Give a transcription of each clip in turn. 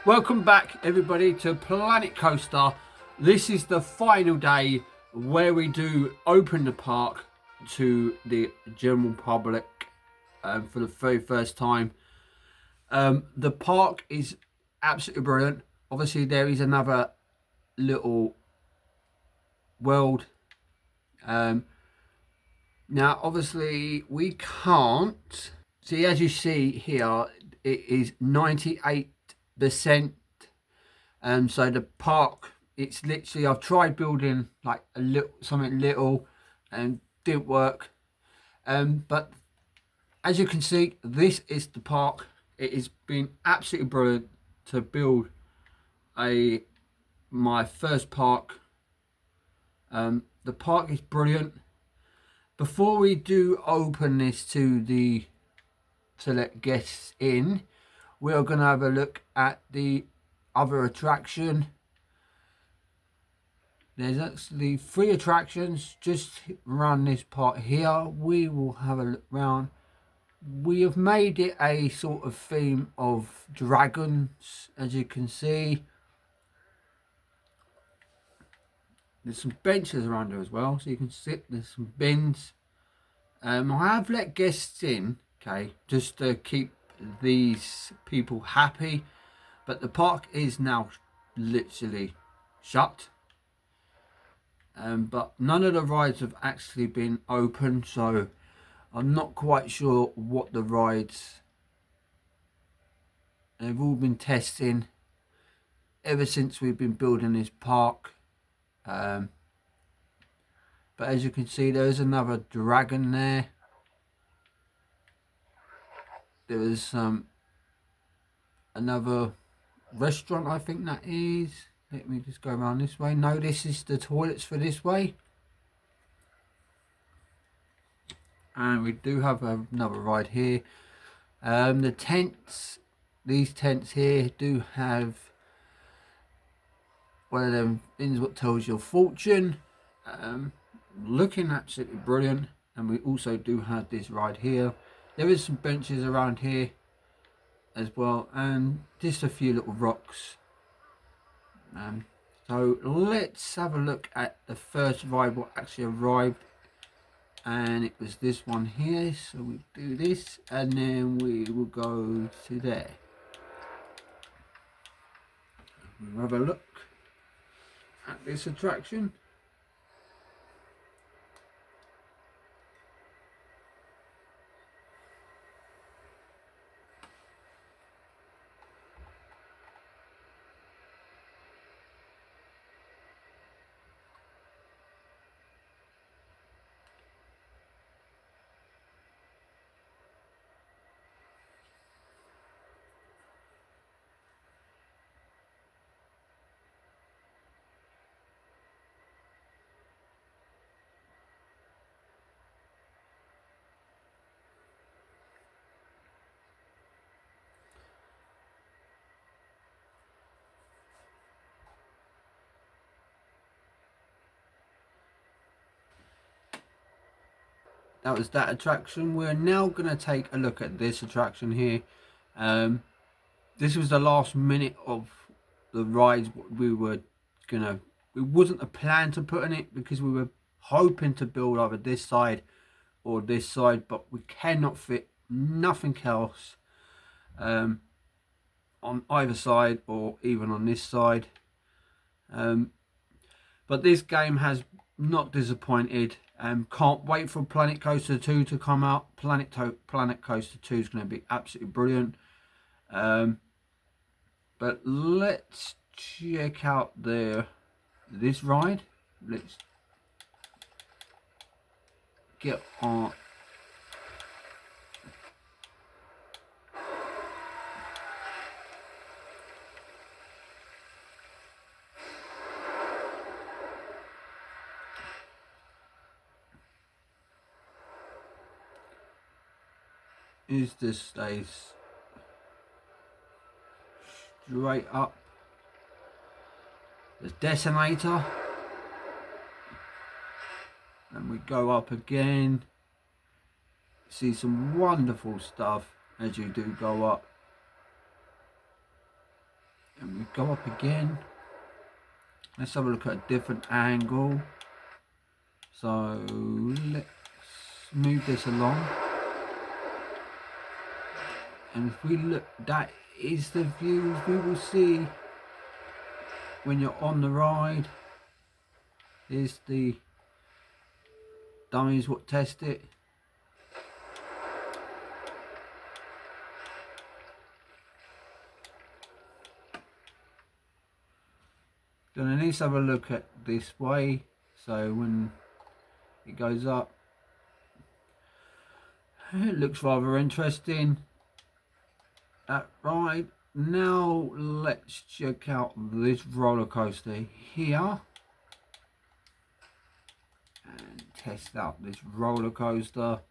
Welcome back everybody to Planet Coaster. This is the final day where we do open the park to the general public for the very first time. The park is absolutely brilliant. Obviously there is another little world. Now obviously we can't see, as you see here, it is 98%. So the park, it's literally, I've tried building like a little something little and didn't work. But as you can see, this is the park. It has been absolutely brilliant to build my first park. The park is brilliant. Before we do open this to let guests in, we are going to have a look at the other attraction. There's actually 3 attractions just around this part here. We will have a look round. We have made it a sort of theme of dragons, as you can see. There's some benches around there as well, so you can sit. There's some bins. I have let guests in, okay, just to keep these people happy. But the park is now literally shut. But none of the rides have actually been open, so I'm not quite sure what the rides. They've all been testing ever since we've been building this park. But as you can see, there's another dragon there. There is another restaurant, I think that is. Let me just go around this way. No, this is the toilets for this way. And we do have another ride here. The tents, these tents here do have one of them things what tells your fortune. Looking absolutely brilliant. And we also do have this ride here. There is some benches around here as well, and just a few little rocks. So let's have a look at the first ride what actually arrived, and it was this one here. So we do this and then we will go to there. We'll have a look at this attraction. That was that attraction. We're now going to take a look at this attraction here. This was the last minute of the rides we were gonna. It wasn't a plan to put in it because we were hoping to build either this side or this side, but we cannot fit nothing else on either side or even on this side. But this game has not disappointed. Can't wait for Planet Coaster 2 to come out. Planet Coaster 2 is going to be absolutely brilliant. But let's check out this ride. Let's get on. Is this stays straight up. There's Detonator, and we go up again. See some wonderful stuff as you do go up. And we go up again. Let's have a look at a different angle. So let's move this along. And if we look, that is the views we will see when you're on the ride. Here's the dummies what test it. Then let's have a look at this way. So when it goes up, it looks rather interesting. That ride. Now let's check out this roller coaster here and test out this roller coaster.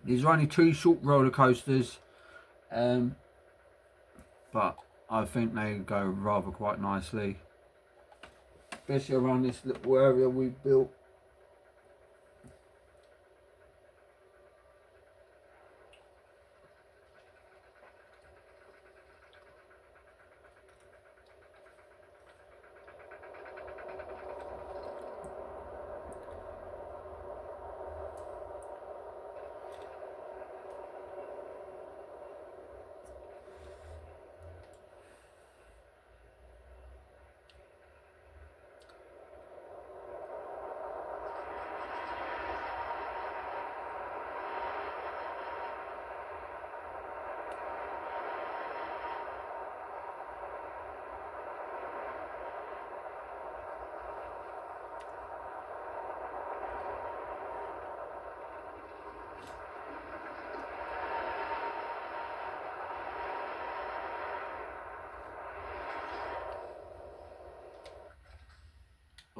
These are only 2 short roller coasters, but I think they go rather quite nicely, especially around this little area we've built.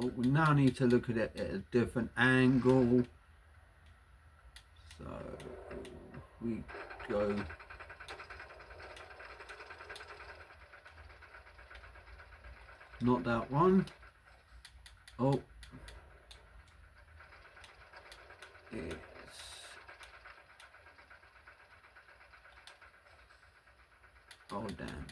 Oh, we now need to look at it at a different angle. So we go not that one. Oh, it's oh damn.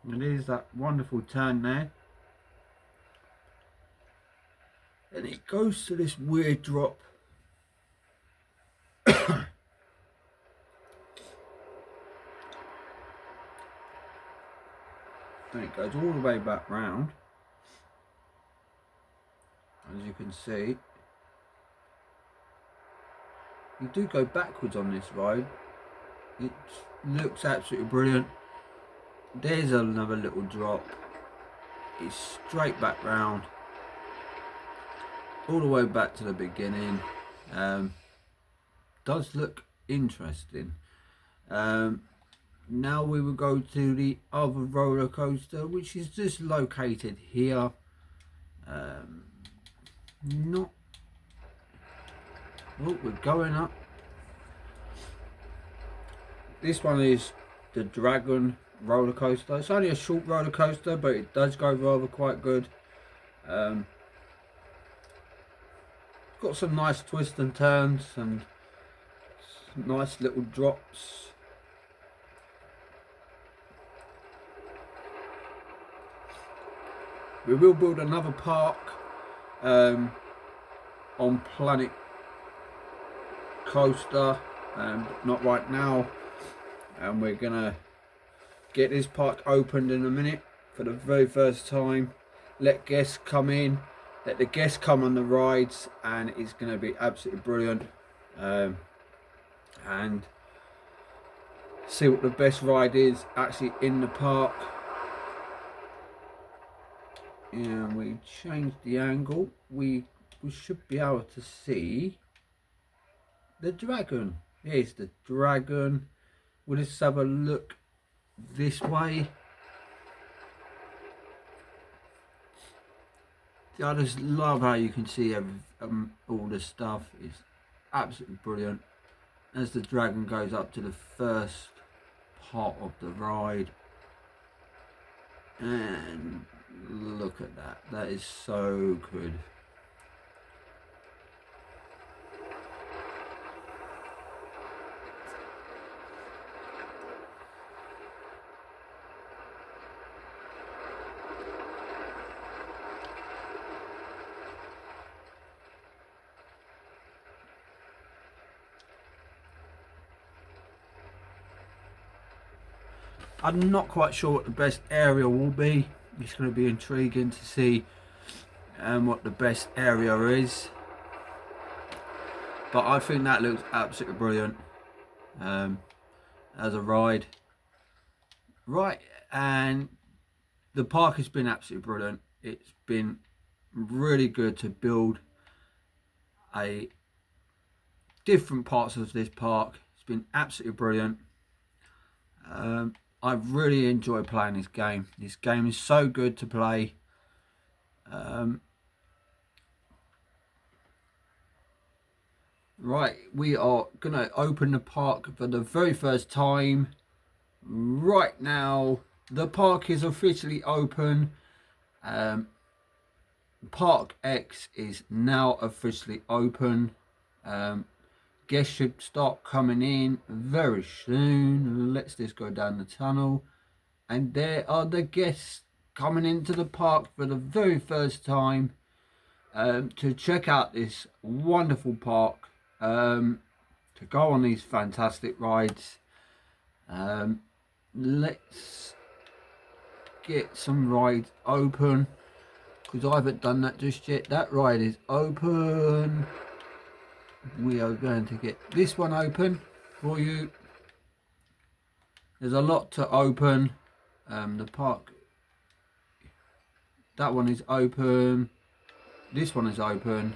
And there's that wonderful turn there. And it goes to this weird drop. And it goes all the way back round. As you can see. You do go backwards on this ride. It looks absolutely brilliant. There's another little drop. It's straight back round, all the way back to the beginning. Does look interesting. Now we will go to the other roller coaster, which is just located here. Not. Oh, we're going up. This one is the Dragon roller coaster. It's only a short roller coaster, but it does go rather quite good. Got some nice twists and turns and nice little drops. We will build another park on Planet Coaster, not right now, and we're gonna get this park opened in a minute for the very first time. Let guests come in, let the guests come on the rides, and it's going to be absolutely brilliant. And see what the best ride is actually in the park. And we changed the angle. We should be able to see the Dragon. Here's the Dragon. We'll just have a look this way. I just love how you can see all the stuff. It's absolutely brilliant. as the dragon goes up to the first part of the ride. And look at that. That is so good. I'm not quite sure what the best area will be. It's going to be intriguing to see what the best area is. But I think that looks absolutely brilliant as a ride. Right, and the park has been absolutely brilliant. It's been really good to build different parts of this park. It's been absolutely brilliant. I've really enjoyed playing this game. This game is so good to play. Right, we are going to open the park for the very first time. Right now, the park is officially open. Park X is now officially open. Guests should start coming in very soon. Let's just go down the tunnel. And there are the guests coming into the park for the very first time to check out this wonderful park, to go on these fantastic rides. Let's get some rides open, because I haven't done that just yet. That ride is open. We are going to get this one open for you. There's a lot to open. The park, that one is open. This one is open.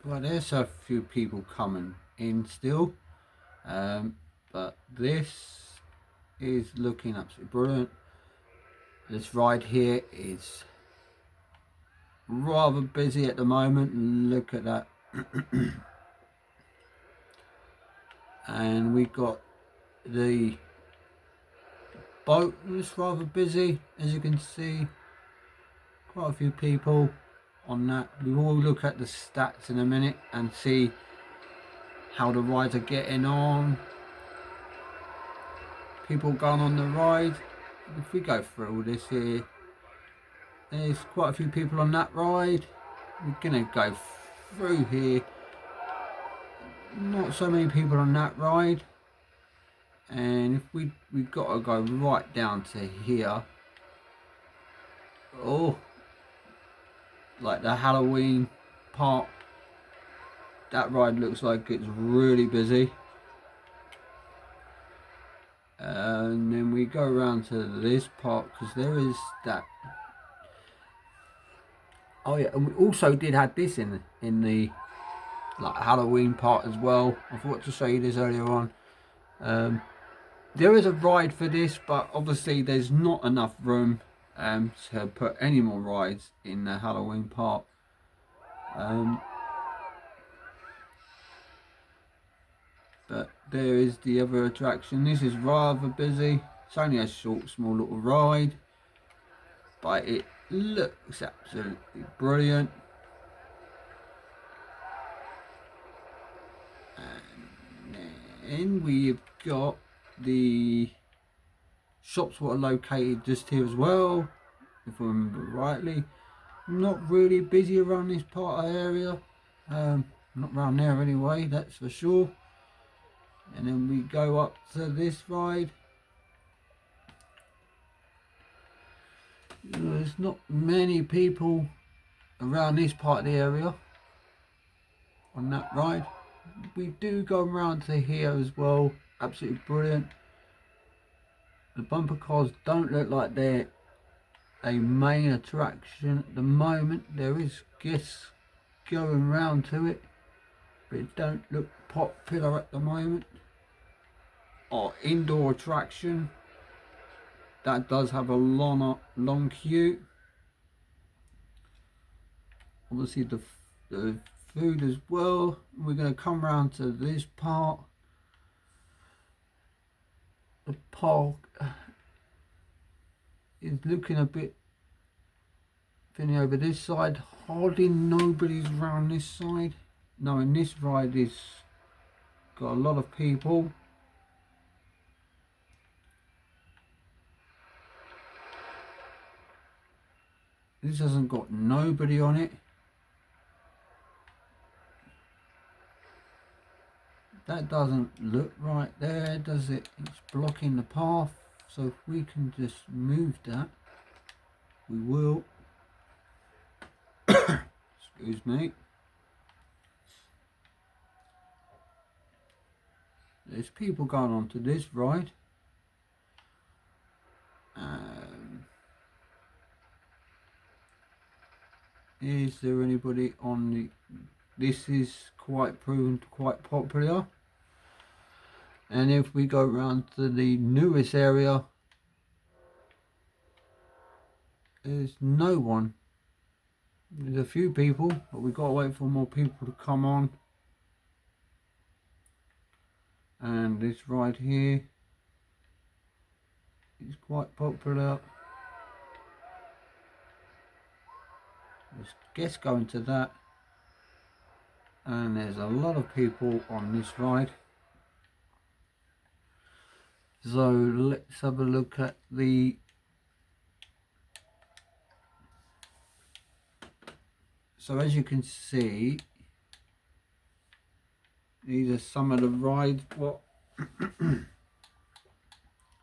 Well, there's a few people coming in still, but this is looking absolutely brilliant. This ride here is rather busy at the moment. Look at that. And we got the boat was rather busy, as you can see. Quite a few people on that. We will look at the stats in a minute and see how the rides are getting on. People going on the ride. If we go through all this here, there's quite a few people on that ride. We're gonna go through here. Not so many people on that ride. And if we've got to go right down to here. Oh, like the Halloween part. That ride looks like it's really busy. And then we go around to this part, because there is that. Oh yeah, and we also did have this in the like Halloween part as well. I forgot to show you this earlier on. There is a ride for this, but obviously there's not enough room to put any more rides in the Halloween part. But there is the other attraction. This is rather busy. It's only a short, small little ride, but it looks absolutely brilliant. And then we've got the shops that are located just here as well, if I remember rightly. Not really busy around this part of the area. Not around there anyway, that's for sure. And then we go up to this ride. There's not many people around this part of the area on that ride. We do go around to here as well. Absolutely brilliant. The bumper cars don't look like they're a main attraction at the moment. There is guests going round to it, but it don't look popular at the moment. Our indoor attraction, that does have a long queue. obviously the food as well. We're going to come around to this part. The park is looking a bit thinny over this side. Hardly nobody's around this side. No, and this ride is got a lot of people. This hasn't got nobody on it. That doesn't look right there, does it? It's blocking the path. So if we can just move that, we will. Excuse me. There's people going on to this ride. Is there anybody on the... This is quite proven quite popular. And if we go around to the newest area, there's no one. There's a few people, but we've got to wait for more people to come on. And this ride here is quite popular. Let's guess going to that. And there's a lot of people on this ride. So let's have a look at the... So as you can see, these are some of the rides. What? That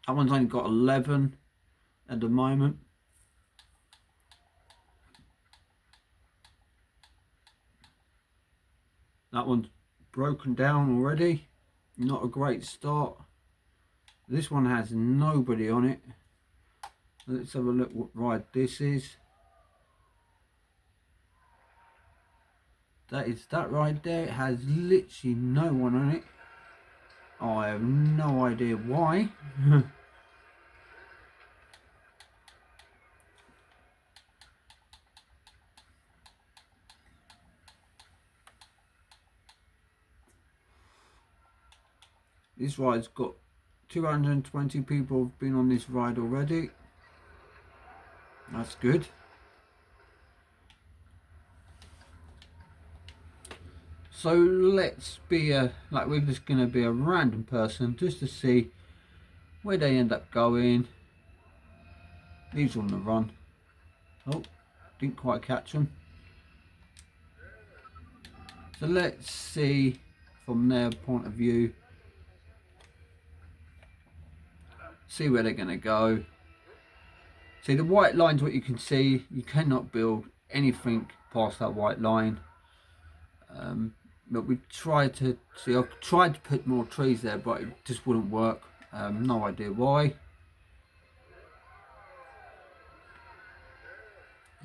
one's only got 11 at the moment. That one's broken down already. Not a great start. This one has nobody on it. Let's have a look what ride this is. That is that right there. It has literally no one on it. I have no idea why. This ride's got 220 people have been on this ride already. That's good. So let's be like we're just going to be a random person just to see where they end up going. These on the run. Oh, didn't quite catch them. So let's see from their point of view. See where they're going to go. See, the white line's what you can see. You cannot build anything past that white line. But we tried to see. I tried to put more trees there, but it just wouldn't work. No idea why.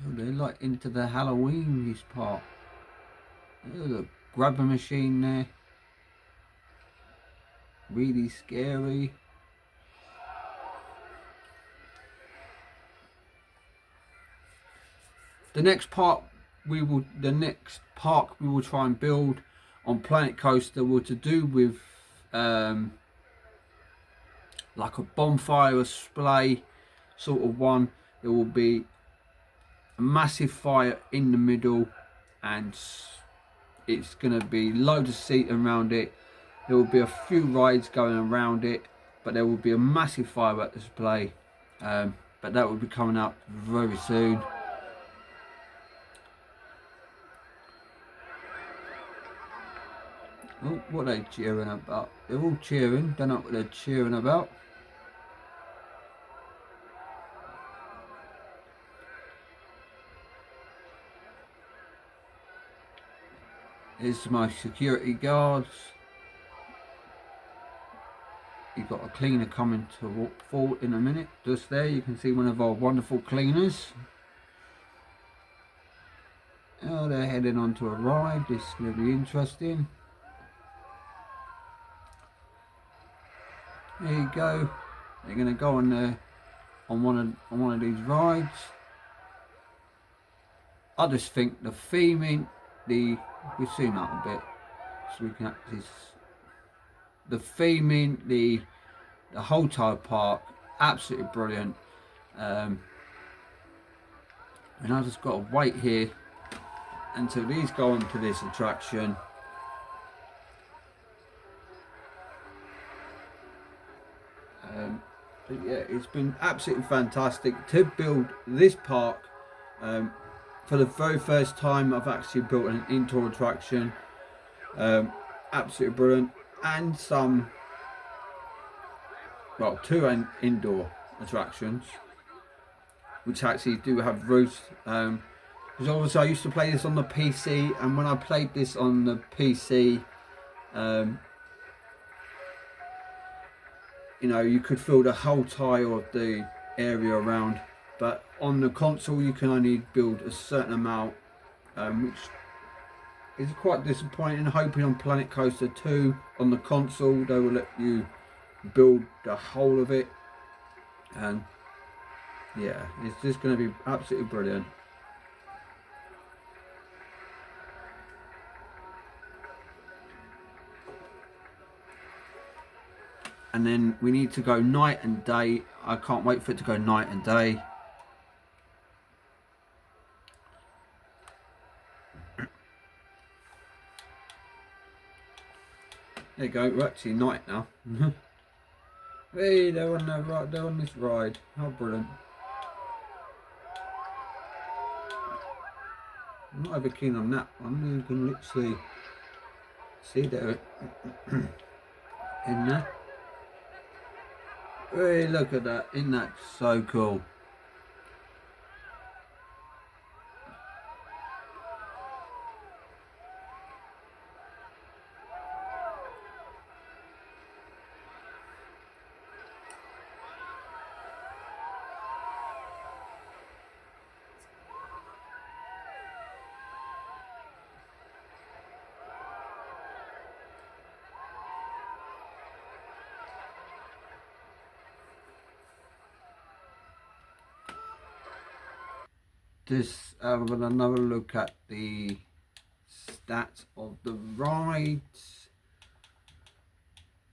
Oh, they're like into the Halloween this part. There's a grabber machine there. Really scary. The next park we will try and build on Planet Coaster were to do with like a bonfire display sort of one. There will be a massive fire in the middle, and it's going to be loads of seating around it. There will be a few rides going around it, but there will be a massive firework display. But that will be coming up very soon. Oh, what are they cheering about? They're all cheering. Don't know what they're cheering about. Here's my security guards. You've got a cleaner coming to walk forward in a minute. Just there, you can see one of our wonderful cleaners. Oh, they're heading onto a ride. This is going to be interesting. There you go. They're going to go on one of these rides. I just think the theming, we zoom out a bit so we can actually, the theming, the whole entire park, absolutely brilliant. And I just got to wait here until these go on to this attraction. But yeah, it's been absolutely fantastic to build this park. For the very first time, I've actually built an indoor attraction. Absolutely brilliant, and some, well, two indoor attractions, which actually do have roofs. Because obviously I used to play this on the PC, and when I played this on the PC, you know, you could fill the whole tile of the area around, but on the console you can only build a certain amount, which is quite disappointing. Hoping on Planet Coaster 2 on the console they will let you build the whole of it, and yeah, it's just going to be absolutely brilliant. And then we need to go night and day. I can't wait for it to go night and day. There you go, we're actually night now. Hey, they're on this ride. How brilliant. I'm not over keen on that one. You can literally see there in there. Hey, look at that. Isn't that so cool? This, I've got another look at the stats of the rides.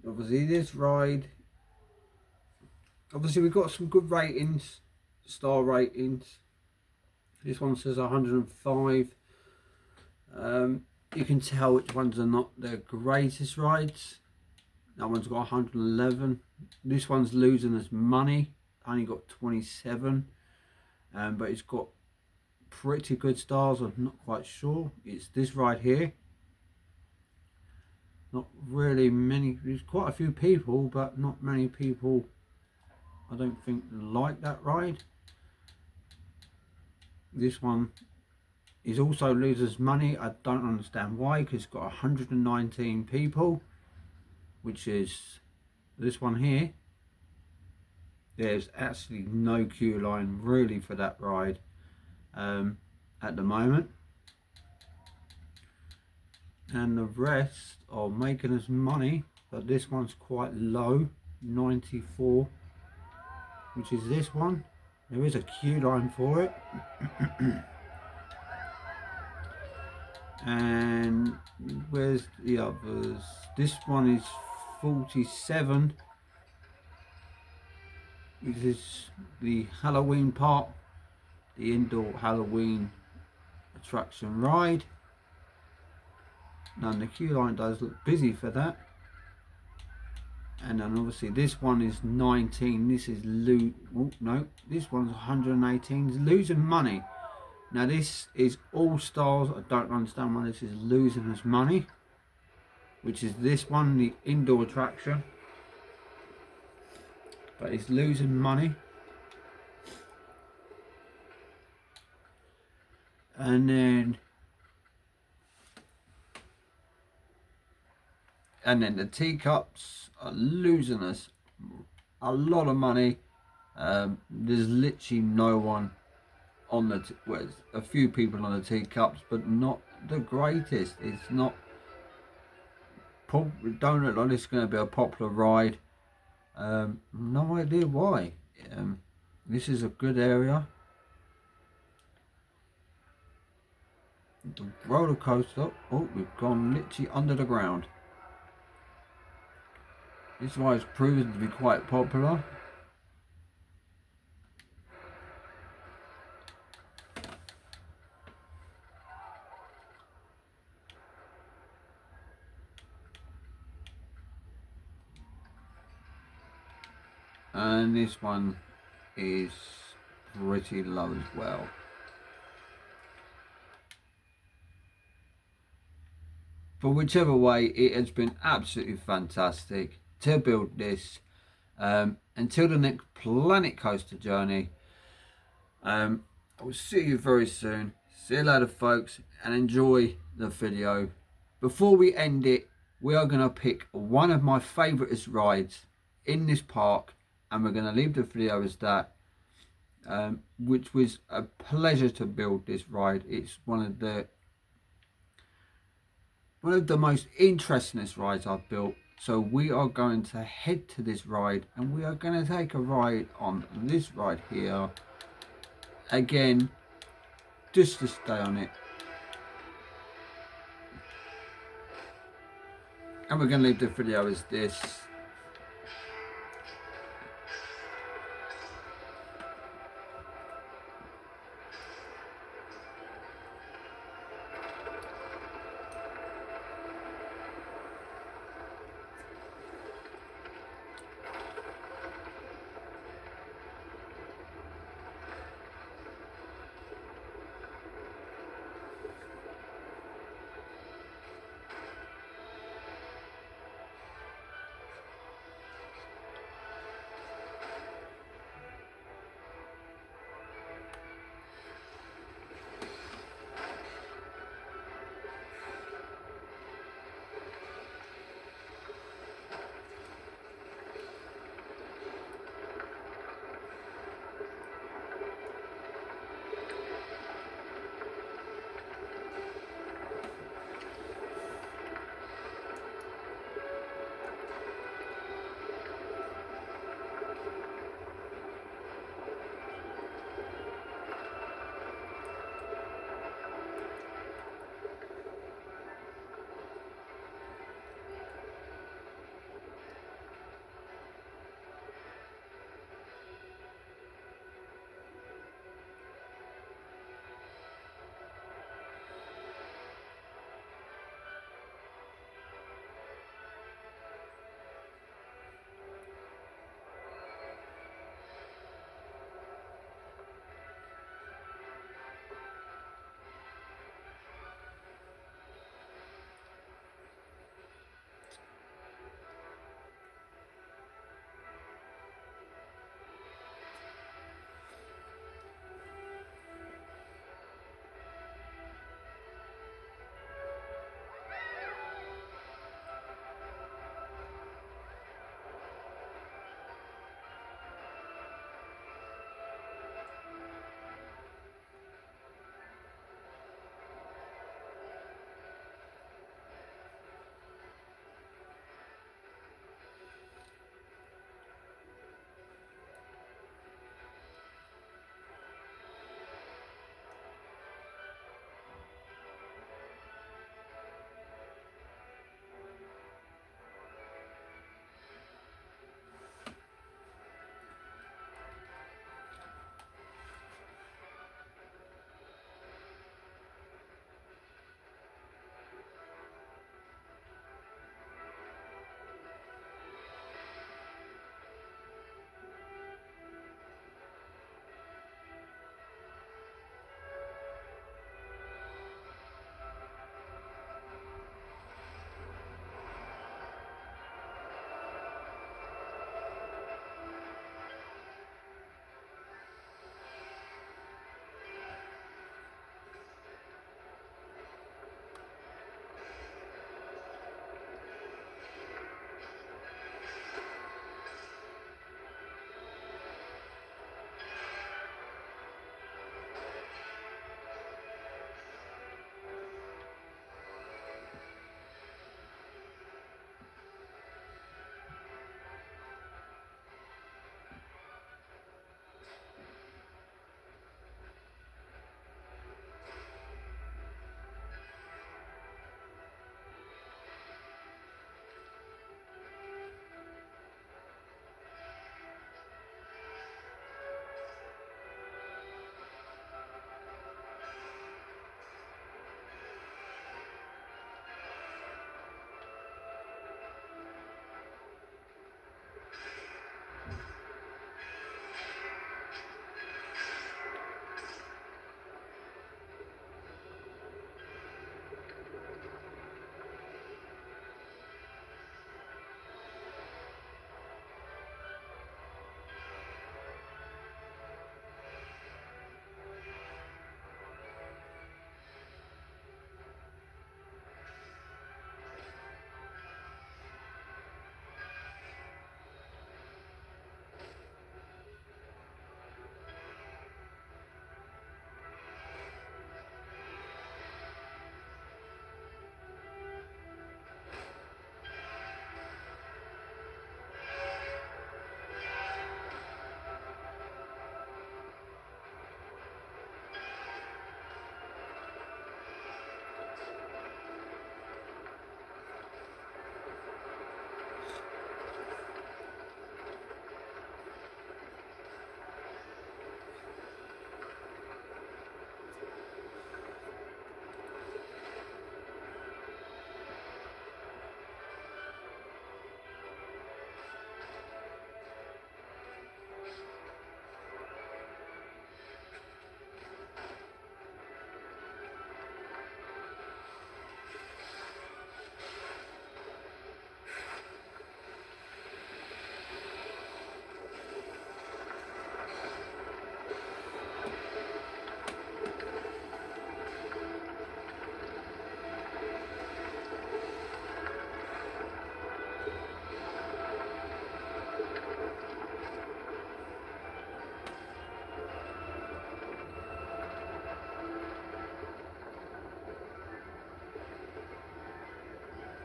Obviously this ride, obviously we've got some good ratings, star ratings. This one says 105. You can tell which ones are not the greatest rides. That one's got 111. This one's losing us money, only got 27. But it's got pretty good stars. I'm not quite sure. It's this ride here. Not really many. There's quite a few people, but not many people, I don't think, like that ride. This one is also loses money. I don't understand why, because it's got 119 people, which is this one here. There's actually no queue line really for that ride at the moment, and the rest are making us money, but this one's quite low, 94, which is this one. There is a queue line for it. And where's the others? This one is 47, which is the Halloween Park, the indoor Halloween attraction ride. Now the queue line does look busy for that. And then obviously this one is 19. This is no, this one's 118. It's losing money. Now this is all stars. I don't understand why this is losing us money, which is this one, the indoor attraction, but it's losing money. And then the teacups are losing us a lot of money. There's literally no one on the well, a few people on the teacups, but not the greatest. It's not, don't look like this is going to be a popular ride. No idea why. This is a good area. The roller coaster. Oh, we've gone literally under the ground. This ride's proven to be quite popular. And this one is pretty low as well. But whichever way, it has been absolutely fantastic to build this. Until the next Planet Coaster journey, I will see you very soon. See you later, folks, and enjoy the video. Before we end it, we are going to pick one of my favourite rides in this park, and we're going to leave the video as that. Which was a pleasure to build this ride. It's one of the most interesting rides I've built. So we are going to head to this ride, and we are going to take a ride on this ride here again, just to stay on it. And we're going to leave the video as this.